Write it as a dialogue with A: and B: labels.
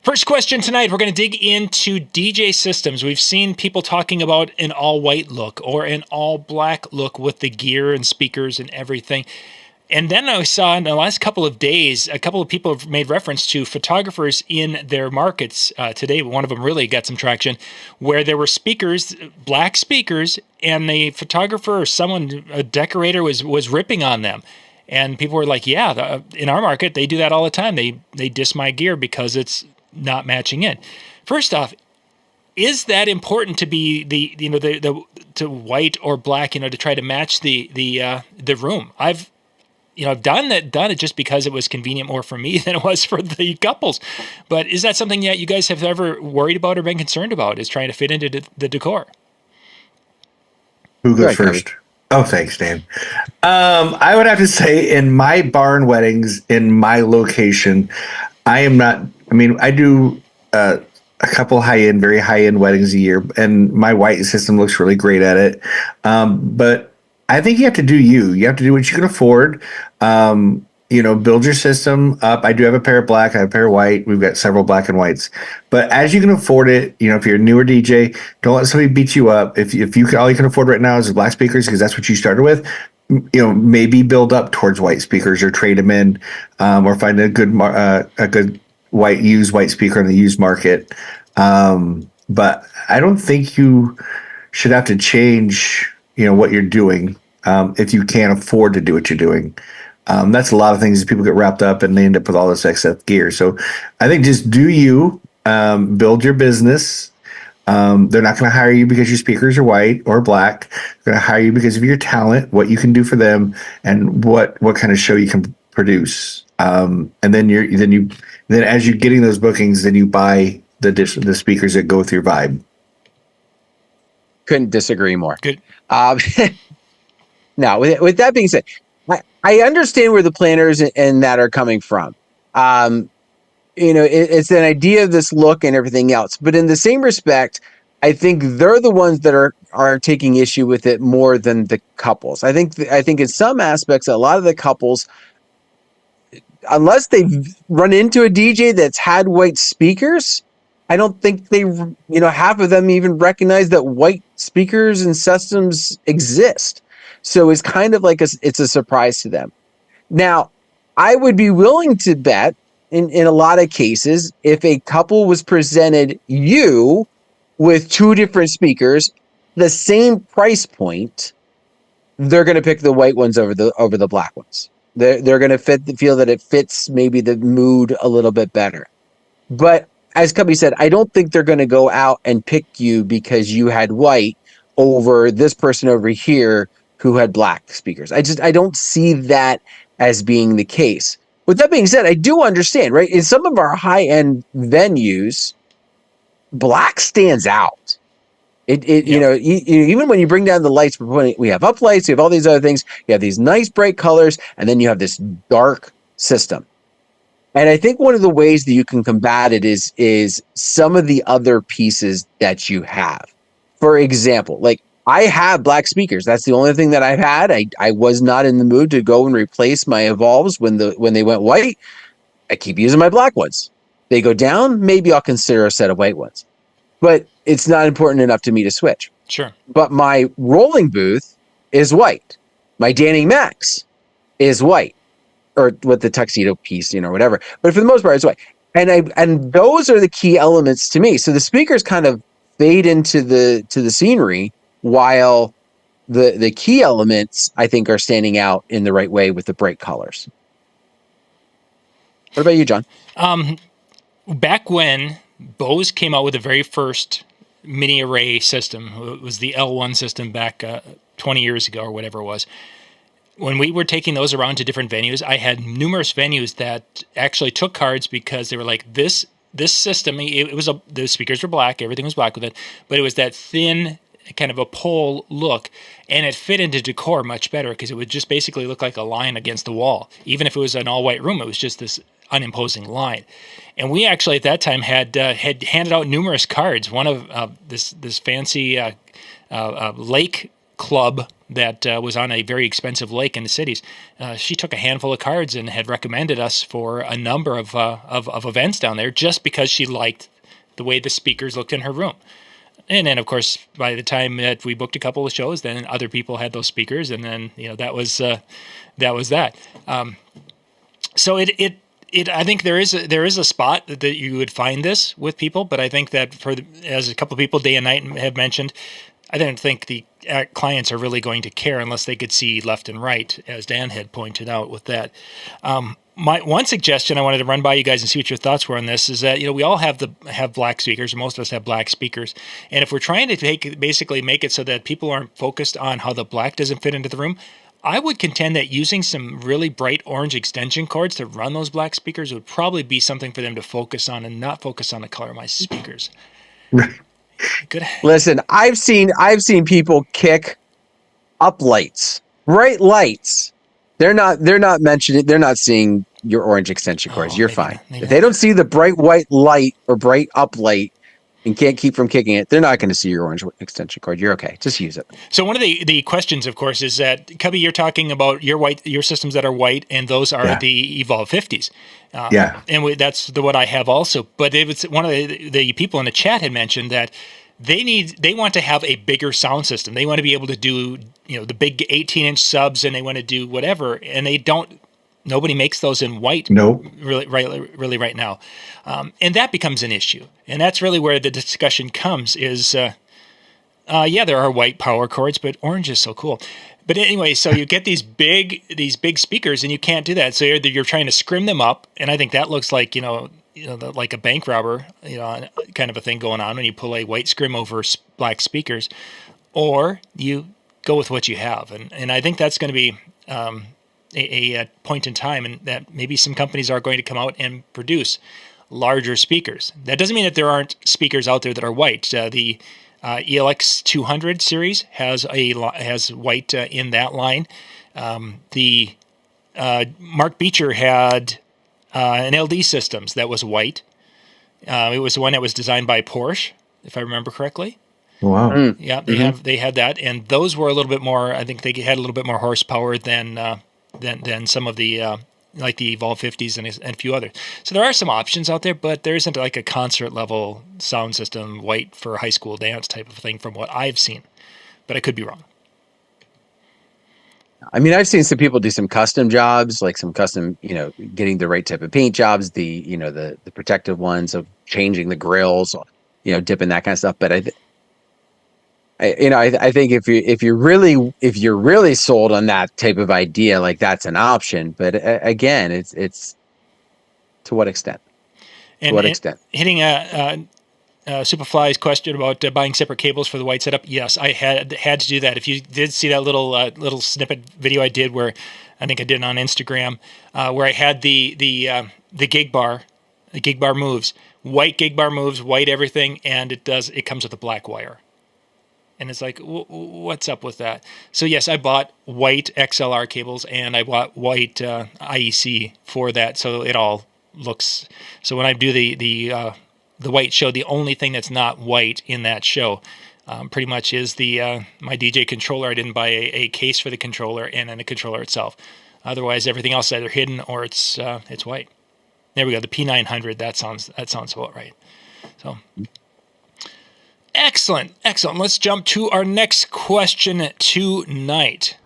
A: First question tonight, we're going to dig into DJ systems. We've seen people talking about an all-white look or an all-black look with the gear and speakers and everything. And then I saw in the last couple of days, a couple of people have made reference to photographers in their markets today. One of them really got some traction, where there were speakers, black speakers, and the photographer or someone, a decorator, was ripping on them. And people were like, yeah, in our market, they do that all the time. They diss my gear because it's not matching in. First off, is that important to be the white or black, to try to match the room? I've done it just because it was convenient more for me than it was for the couples. But is that something that you guys have ever worried about or been concerned about, is trying to fit into the decor?
B: Who goes first? Oh, thanks, Dan. I would have to say in my barn weddings, in my location, I am not, I do a couple very high-end weddings a year, and my white system looks really great at it. But I think you have to do you. You have to do what you can afford. Build your system up. I do have a pair of black. I have a pair of white. We've got several black and whites. But as you can afford it, if you're a newer DJ, don't let somebody beat you up. If all you can afford right now is black speakers because that's what you started with, maybe build up towards white speakers or trade them in, or find a good used white speaker in the used market. But I don't think you should have to change what you're doing if you can't afford to do what you're doing. That's a lot of things that people get wrapped up and they end up with all this excess gear. So I think just do you, build your business. They're not going to hire you because your speakers are white or black. They're going to hire you because of your talent, what you can do for them, and what kind of show you can produce. And then as you're getting those bookings, then you buy the speakers that go with your vibe.
C: Couldn't disagree more.
A: Good.
C: Now, with that being said, I understand where the planners and that are coming from. It's an idea of this look and everything else. But in the same respect, I think they're the ones that are taking issue with it more than the couples. I think in some aspects, a lot of the couples, unless they've run into a DJ that's had white speakers, I don't think they, half of them even recognize that white speakers and systems exist. So it's kind of like it's a surprise to them. Now, I would be willing to bet in a lot of cases, if a couple was presented you with two different speakers, the same price point, they're going to pick the white ones over the black ones. They're going to feel that it fits maybe the mood a little bit better. But as Cubbie said, I don't think they're going to go out and pick you because you had white over this person over here who had black speakers. I don't see that as being the case. With that being said, I do understand, right? In some of our high-end venues, black stands out. Even when you bring down the lights, we have up lights, we have all these other things. You have these nice bright colors, and then you have this dark system. And I think one of the ways that you can combat it is some of the other pieces that you have. For example, like I have black speakers. That's the only thing that I've had. I was not in the mood to go and replace my Evolves when they went white. I keep using my black ones. They go down, maybe I'll consider a set of white ones. But it's not important enough to me to switch.
A: Sure.
C: But my rolling booth is white. My Danny Max is white. Or with the tuxedo piece, whatever. But for the most part, it's white. And those are the key elements to me. So the speakers kind of fade into the scenery, while the key elements, I think, are standing out in the right way with the bright colors. What about you, John?
A: Back when Bose came out with the very first mini array system, it was the L1 system back 20 years ago or whatever it was. When we were taking those around to different venues, I had numerous venues that actually took cards because they were like, this system, the speakers were black, everything was black with it, but it was that thin kind of a pole look, and it fit into decor much better because it would just basically look like a line against the wall. Even if it was an all-white room, it was just this unimposing line. And we actually at that time had handed out numerous cards. One of this fancy lake club that was on a very expensive lake in the cities. She took a handful of cards and had recommended us for a number of events down there just because she liked the way the speakers looked in her room. And then, of course, by the time that we booked a couple of shows, then other people had those speakers, and then that was that. So I think there is a spot that you would find this with people, but I think that as a couple of people day and night have mentioned, I don't think the clients are really going to care unless they could see left and right, as Dan had pointed out with that. My one suggestion I wanted to run by you guys and see what your thoughts were on this is that we all have black speakers. Most of us have black speakers, and if we're trying to basically make it so that people aren't focused on how the black doesn't fit into the room, I would contend that using some really bright orange extension cords to run those black speakers would probably be something for them to focus on and not focus on the color of my speakers. Good.
C: Listen, I've seen people kick up lights, bright lights. They're not mentioning. They're not seeing your orange extension cords. You're fine. If they don't see the bright white light or bright up light and can't keep from kicking it, they're not going to see your orange extension cord. You're okay. Just use it.
A: So one of the questions, of course, is that, Cubbie, you're talking about your systems that are white, and those are the Evolve 50s. And that's what I have also. But it was one of the people in the chat had mentioned that they want to have a bigger sound system. They want to be able to do the big 18-inch subs, and they want to do whatever, and they don't. Nobody makes those in white.
B: Nope.
A: Really right now. And that becomes an issue. And that's really where the discussion comes is, there are white power cords, but orange is so cool. But anyway, so you get these big speakers, and you can't do that. So you're trying to scrim them up, and I think that looks like, like a bank robber, kind of a thing going on when you pull a white scrim over black speakers, or you go with what you have. And I think that's going to be a point in time, and that maybe some companies are going to come out and produce larger speakers. That doesn't mean that there aren't speakers out there that are white. The ELX 200 series has white in that line. The Mark Beecher had an LD Systems that was white. It was the one that was designed by Porsche, if I remember correctly.
B: Wow.
A: Yeah, they had that, and those were a little bit more. I think they had a little bit more horsepower than some of the like the Evolve 50s and a few others. So there are some options out there, but there isn't like a concert level sound system white for high school dance type of thing from what I've seen. But I could be wrong.
C: I mean, I've seen some people do some custom jobs, like some custom, getting the right type of paint jobs, the protective ones of changing the grills, dipping that kind of stuff. But I think if you're really sold on that type of idea, like that's an option. But again, it's to what extent?
A: Hitting Superfly's question about buying separate cables for the white setup. Yes, I had to do that. If you did see that little snippet video I did, where I think I did it on Instagram, where I had the gig bar moves, white gig bar moves, white everything, and it comes with a black wire. And it's like, what's up with that? So yes, I bought white XLR cables, and I bought white IEC for that, so it all looks. So when I do the white show, the only thing that's not white in that show, pretty much is my DJ controller. I didn't buy a case for the controller, and then the controller itself. Otherwise, everything else is either hidden or it's white. There we go. The P900. That sounds about right. So. Excellent. Let's jump to our next question tonight.